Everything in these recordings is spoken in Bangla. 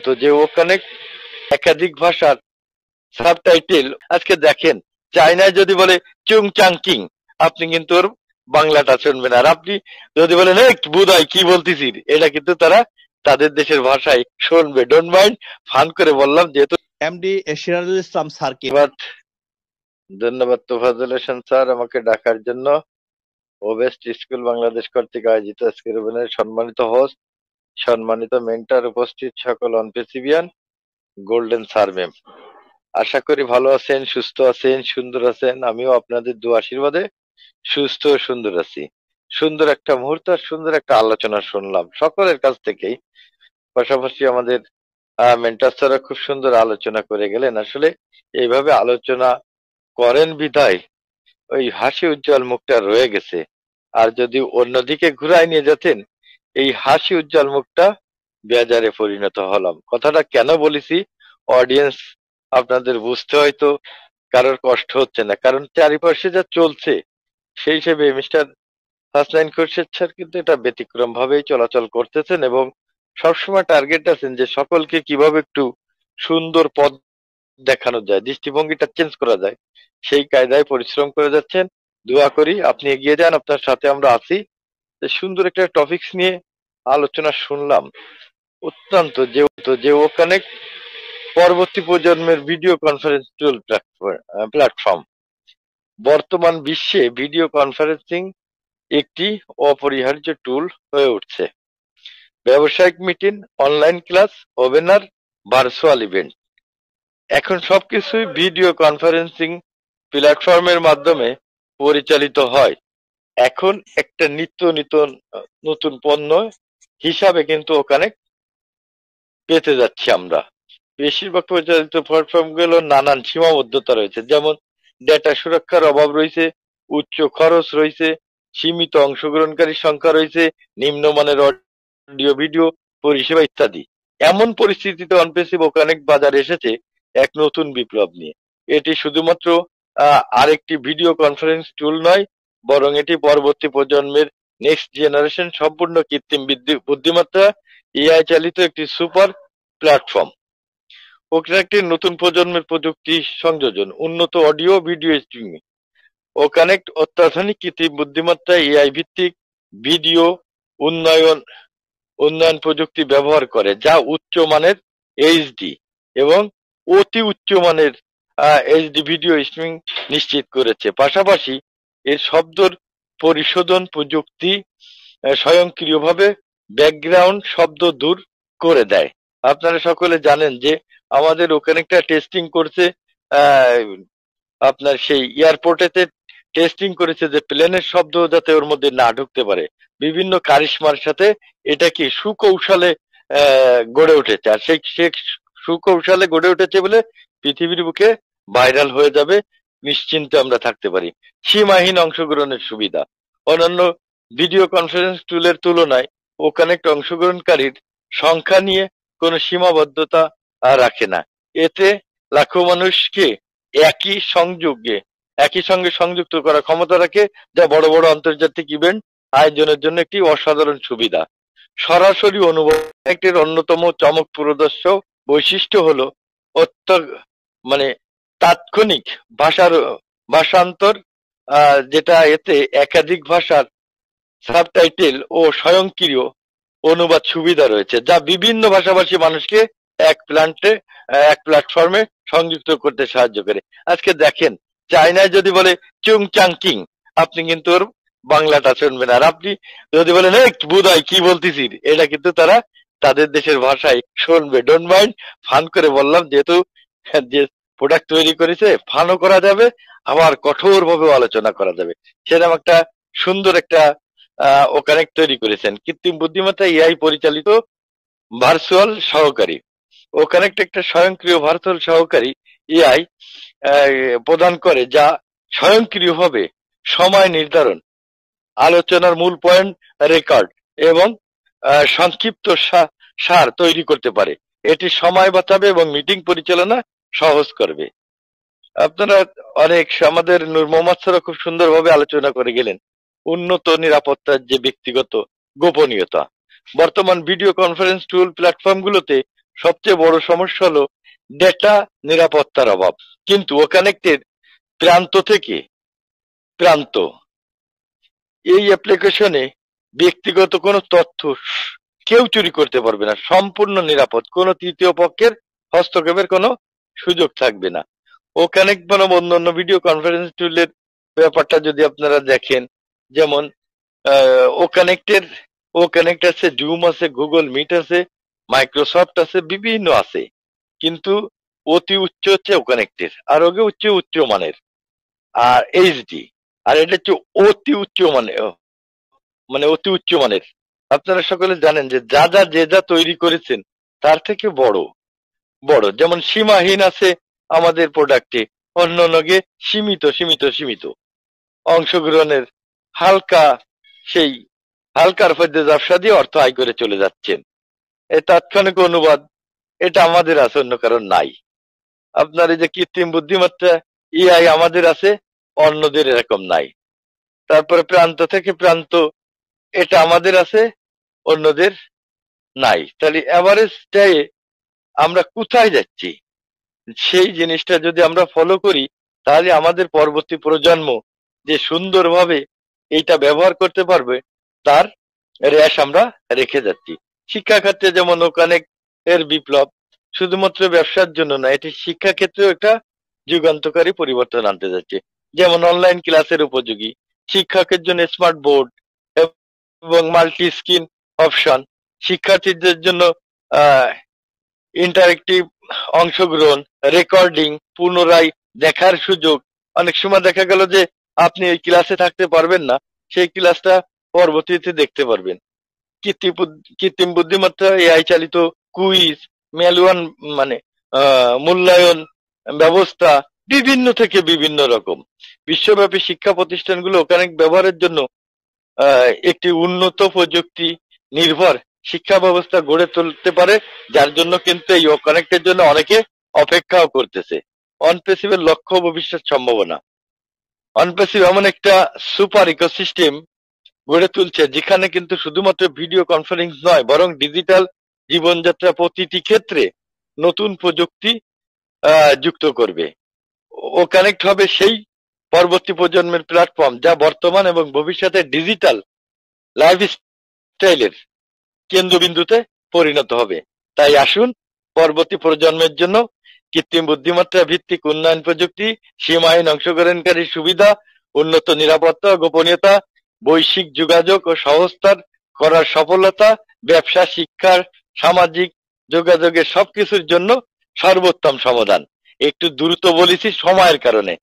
তো যে ওখানে একাধিক ভাষার সাবটাইটেল আজকে দেখেন, চায়নায় যদি বলে চুং চাং কিং, আপনি কিন্তু ওর বাংলাটা শুনবেন। আর আপনি যদি বলেন বুধাই কি বলতেছি, এটা কিন্তু তারা তাদের দেশের ভাষায় শুনবে। ডোন্ট মাইন্ড, ফান করে বললাম যেহেতু। এমডি সিরাজুল ইসলাম স্যারকে ধন্যবাদ তোফাজ্জল হোসেন স্যার আমাকে ডাকার জন্য। ও বেস্ট স্কুল বাংলাদেশ কর্তৃক আয়োজিত আজকের ওয়েবিনারের সম্মানিত হোস্ট, সম্মানিত মেন্টর, উপস্থিত সকল অনপেসিভিয়ান, গোল্ডেন স্যার ম্যাম, আশা করি ভালো আছেন, সুস্থ আছেন, সুন্দর আছেন। আমিও আপনাদের দোয়া আশীর্বাদে সুস্থ ও সুন্দর আছি। সুন্দর একটা মুহূর্ত আর সুন্দর একটা আলোচনা শুনলাম সকলের কাছ থেকেই। পাশাপাশি আমাদের মেন্টর স্যাররা খুব সুন্দর আলোচনা করে গেলেন। আসলে এইভাবে আলোচনা করেন বিধায় ওই হাসি উজ্জ্বল মুখটা রয়ে গেছে। আর যদি অন্যদিকে ঘুরাই নিয়ে যেতেন, এই হাসি উজ্জ্বল মুখটা বেজারে পরিণত হলাম। কথাটা কেন বলেছি অডিয়েন্স আপনাদের বুঝতে হয়তো কারোর কষ্ট হচ্ছে না, কারণ চারিপাশে যা চলছে সেই হিসেবে মিস্টার হাসনাইন খুরশেদ স্যার কিন্তু এটা ব্যতিক্রম ভাবেই চলাচল করতেছেন এবং সবসময় টার্গেট আছেন যে সকলকে কিভাবে একটু সুন্দর পথ দেখানো যায়, দৃষ্টিভঙ্গিটা চেঞ্জ করা যায়, সেই কায়দায় পরিশ্রম করে যাচ্ছেন। দোয়া করি আপনি এগিয়ে যান, আপনার সাথে আমরা আছি। সুন্দর একটা টপিকস নিয়ে আলোচনা শুনলাম। অত্যন্ত যে ওখানে পরবর্তী প্রজন্মের ভিডিও কনফারেন্স টুল প্ল্যাটফর্ম। বর্তমান বিশ্বে ভিডিও কনফারেন্সিং একটি অপরিহার্য টুল হয়ে উঠছে। ব্যবসায়িক meeting, online class, webinar, virtual event, এখন সবকিছুই ভিডিও কনফারেন্সিং প্ল্যাটফর্মের মাধ্যমে পরিচালিত হয়। এখন একটা নিত্য নতুন পণ্য হিসাবে কিন্তু ওখানে পেতে যাচ্ছি আমরা। বেশিরভাগ পরিচালিত প্ল্যাটফর্মগুলো নানান সীমাবদ্ধতা রয়েছে, যেমন ডেটা সুরক্ষার অভাব রয়েছে, উচ্চ খরচ রয়েছে, সীমিত অংশগ্রহণকারীর সংখ্যা রয়েছে, নিম্নমানের অডিও ভিডিও পরিষেবা ইত্যাদি। এমন পরিস্থিতিতে অনপেসিভ ওকানেক্ট বাজারে এসেছে এক নতুন বিপ্লব নিয়ে। এটি শুধুমাত্র আরেকটি ভিডিও কনফারেন্স টুল নয়, বরং এটি পরবর্তী প্রজন্মের নেক্সট জেনারেশন সম্পূর্ণ কৃত্রিম বুদ্ধিমত্তা এআই চালিত একটি সুপার প্ল্যাটফর্ম। ওখানে একটি নতুন প্রজন্মের প্রযুক্তি সংযোজন, উন্নত অডিও ভিডিও স্ট্রিমিং ও কানেক্ট, অত্যাধুনিক কৃত্রিম বুদ্ধিমত্তা এআই ভিত্তিক ভিডিও উন্নয়ন প্রযুক্তি ব্যবহার করে, যা উচ্চ মানের এইচডি এবং অতি উচ্চ মানের এইচডি ভিডিও স্ট্রিমিং নিশ্চিত করেছে। পাশাপাশি এর শব্দর পরিশোধন প্রযুক্তি স্বয়ংক্রিয়ভাবে ব্যাকগ্রাউন্ড শব্দ দূর করে দেয়। আপনারা সকলে জানেন যে আমাদের ওখানে একটা টেস্টিং করছে, আপনার সেই এয়ারপোর্টেতে টেস্টিং করেছে যে প্লেনের শব্দ যাতে ওর মধ্যে না ঢুকতে পারে। বিভিন্ন কারিশমার সাথে এটা কি সুকৌশলে গড়ে উঠেছে, আর সেই সুকৌশলে গড়ে উঠেছে বলে পৃথিবীর বুকে ভাইরাল হয়ে যাবে, নিশ্চিন্তে আমরা থাকতে পারি। সীমাহীন অংশগ্রহণের সুবিধা, অন্যান্য ভিডিও কনফারেন্স টুলের তুলনায় ওখানে একটা অংশগ্রহণকারীর সংখ্যা নিয়ে কোনো সীমাবদ্ধতা রাখে না। এতে লাখো মানুষকে একই সঙ্গে সংযুক্ত করার ক্ষমতা রাখে, যা বড় বড় আন্তর্জাতিক ইভেন্ট আয়োজনের জন্য একটি অসাধারণ সুবিধা। সরাসরি অনুভবের অন্যতম চমক প্রদর্শক বৈশিষ্ট্য হলো মানে তাৎক্ষণিক ভাষান্তর, যেটা এতে একাধিক ভাষার সাবটাইটেল ও স্বয়ংক্রিয় অনুবাদ সুবিধা রয়েছে, যা বিভিন্ন ভাষাভাষী মানুষকে এক প্ল্যাটফর্মে সংযুক্ত করতে সাহায্য করে। আজকে দেখেন, চায়নায় যদি বলে চুং চাং কিং, আপনি কিন্তু ওর বাংলাটা শুনবেন। আর আপনি যদি বলেন বুধাই কি বলতেছি, এটা কিন্তু তারা তাদের দেশের ভাষায় শুনবে। ডোন্ট মাইন্ড, ফান করে বললাম যেহেতু যে প্রোডাক্ট তৈরি করেছে, ফানও করা যাবে, আবার কঠোর ভাবে আলোচনা করা যাবে। সেরকম একটা সুন্দর একটা ওখানে তৈরি করেছেন কৃত্রিম বুদ্ধিমত্তা এআই পরিচালিত ভার্চুয়াল সহকারী। ওখানে একটা স্বয়ংক্রিয় ভার্চুয়াল সহকারী এআই প্রদান করে, যা স্বয়ংক্রিয়ভাবে সময় নির্ধারণ, আলোচনার মূল পয়েন্ট রেকর্ড এবং সংক্ষিপ্ত সার তৈরি করতে পারে। এটি সময় বাঁচাবে এবং মিটিং পরিচালনা সহজ করবে। আপনারা আমাদের নূর মোহাম্মদ স্যার খুব সুন্দরভাবে আলোচনা করে গেলেন উন্নত নিরাপত্তার যে ব্যক্তিগত গোপনীয়তা। বর্তমান ভিডিও কনফারেন্স টুল প্ল্যাটফর্মগুলোতে সবচেয়ে বড় সমস্যা হলো ডেটা নিরাপত্তার অভাব। কিন্তু ও কানেক্টের প্রান্ত থেকে প্রান্ত এই অ্যাপ্লিকেশনে ব্যক্তিগত কোনো তথ্য কেউ চুরি করতে পারবে না, সম্পূর্ণ নিরাপদ, কোনো তৃতীয় পক্ষের হস্তক্ষেপের কোনো সুযোগ থাকবে না। ও কানেক্ট মানে অন্যান্য ভিডিও কনফারেন্স টুলের ব্যাপারটা যদি আপনারা দেখেন, যেমন ও কানেক্ট আছে, জুম আছে, গুগল মিট আছে, মাইক্রোসফট আছে, বিভিন্ন আছে, কিন্তু অতি উচ্চ হচ্ছে ও কানেক্টের, আর ওকে উচ্চ মানের, আর এইচডি, আর এটা হচ্ছে অতি উচ্চ মানে অতি উচ্চ মানের। আপনারা সকলে জানেন যে যে যা তৈরি করেছেন তার থেকে বড় বড়, যেমন সীমাহীন আছে আমাদের প্রোডাক্টে, অন্য অন্যকে সীমিত অংশগ্রহণের হালকা, সেই হালকার মধ্যে ব্যবসা দিয়ে অর্থ আয় করে চলে যাচ্ছেন। এই তাৎক্ষণিক অনুবাদ এটা আমাদের আছে, অন্য কারণ নাই। আপনার এই যে কৃত্রিম বুদ্ধিমত্তা এআই আমাদের আছে, অন্যদের এরকম নাই। তারপরে প্রান্ত থেকে প্রান্ত এটা আমাদের আছে, অন্যদের নাই। তাহলে এভারেজটাই আমরা কোথায় যাচ্ছি, সেই জিনিসটা যদি আমরা ফলো করি, তাহলে আমাদের পরবর্তী প্রজন্ম যে সুন্দরভাবে এইটা ব্যবহার করতে পারবে, তার রেশ আমরা রেখে যাচ্ছি। শিক্ষা ক্ষেত্রে যেমন ওখানে এর বিপ্লব শুধুমাত্র ব্যবসার জন্য না, এটি শিক্ষা ক্ষেত্রেও একটা যুগান্তকারী পরিবর্তন আনতে যাচ্ছে। যেমন অনলাইন ক্লাসের উপযোগী, শিক্ষকের জন্য স্মার্ট বোর্ড এবং মাল্টি স্ক্রিন অপশন, শিক্ষার্থীদের জন্য ইন্টারেক্টিভ অংশগ্রহণ, রেকর্ডিং, পুনরায় দেখার সুযোগ। অনেক সময় দেখা গেল যে আপনি এই ক্লাসে থাকতে পারবেন না, সেই ক্লাসটা পরবর্তীতে দেখতে পারবেন। কৃত্রিম বুদ্ধিমত্তা এআই চালিত কুইজ, ম্যানুয়াল মানে মূল্যায়ন ব্যবস্থা, বিভিন্ন রকম। বিশ্বব্যাপী শিক্ষা প্রতিষ্ঠানগুলো ওখানে ব্যবহারের জন্য একটি উন্নত প্রযুক্তি নির্ভর শিক্ষা ব্যবস্থা গড়ে তুলতে পারে, যার জন্য কিন্তু এই ও কানেক্টের জন্য অনেকে অপেক্ষাও করতেছে। অনপেসিভের লক্ষ্য ভবিষ্যৎ সম্ভাবনা। অনপেসিভ এমন একটা সুপার ইকোসিস্টেম গড়ে তুলছে, যেখানে কিন্তু শুধুমাত্র ভিডিও কনফারেন্স নয়, বরং ডিজিটাল জীবনযাত্রা প্রতিটি ক্ষেত্রে নতুন প্রযুক্তি যুক্ত করবে। ও কানেক্ট হবে সেই পরবর্তী প্রজন্মের প্ল্যাটফর্ম, যা বর্তমান এবং ভবিষ্যতের ডিজিটাল লাইফস্টাইলের কেন্দ্রবিন্দুতে পরিণত হবে। তাই আসুন পরবর্তী প্রজন্মের জন্য কৃত্রিম বুদ্ধিমত্তা ভিত্তিক উন্নয়ন প্রযুক্তি, সীমাহীন অংশগ্রহণকারী সুবিধা, উন্নত নিরাপত্তা ও গোপনীয়তা, বৈশ্বিক যোগাযোগ ও সহজতর করার সফলতা, ব্যবসা, শিক্ষার, সামাজিক যোগাযোগের সবকিছুর জন্য সর্বোত্তম সমাধান। একটু দ্রুত বলেছি সময়ের কারণে,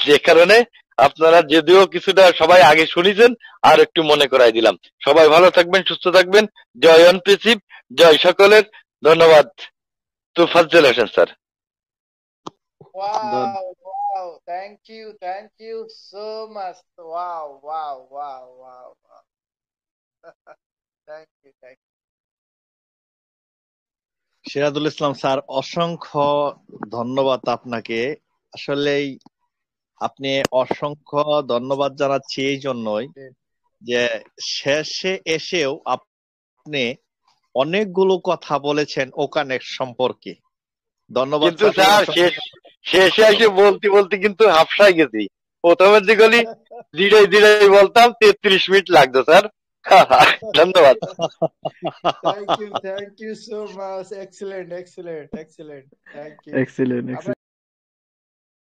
যে কারণে আপনারা যদিও কিছুটা সবাই আগে শুনেছেন, আর একটু মনে করাই দিলাম। সবাই ভালো থাকবেন, সুস্থ থাকবেন। জয় অনপ্রেসিভ, জয় সকলের। ধন্যবাদ। Tofazzal Hossain sir. Wow, wow. Thank you so much. Wow, wow, wow, wow, wow. Thank you, thank you. Sirajul Islam sir, অসংখ্য ধন্যবাদ আপনাকে। আসলেই আপনি অসংখ্য ধন্যবাদ জানাচ্ছি এই জন্যই যে শেষে এসেও আপনি অনেকগুলো কথা বলেছেন ও কানেক্ট সম্পর্কে। ধন্যবাদ কিন্তু স্যার শেষে এসে বলতে কিন্তু হাফসায় গেছি। প্রথমের দিকে ধীরে বলতাম, 33 মিনিট লাগতো স্যার। ধন্যবাদ। Thank you so much. Excellent. Thank you.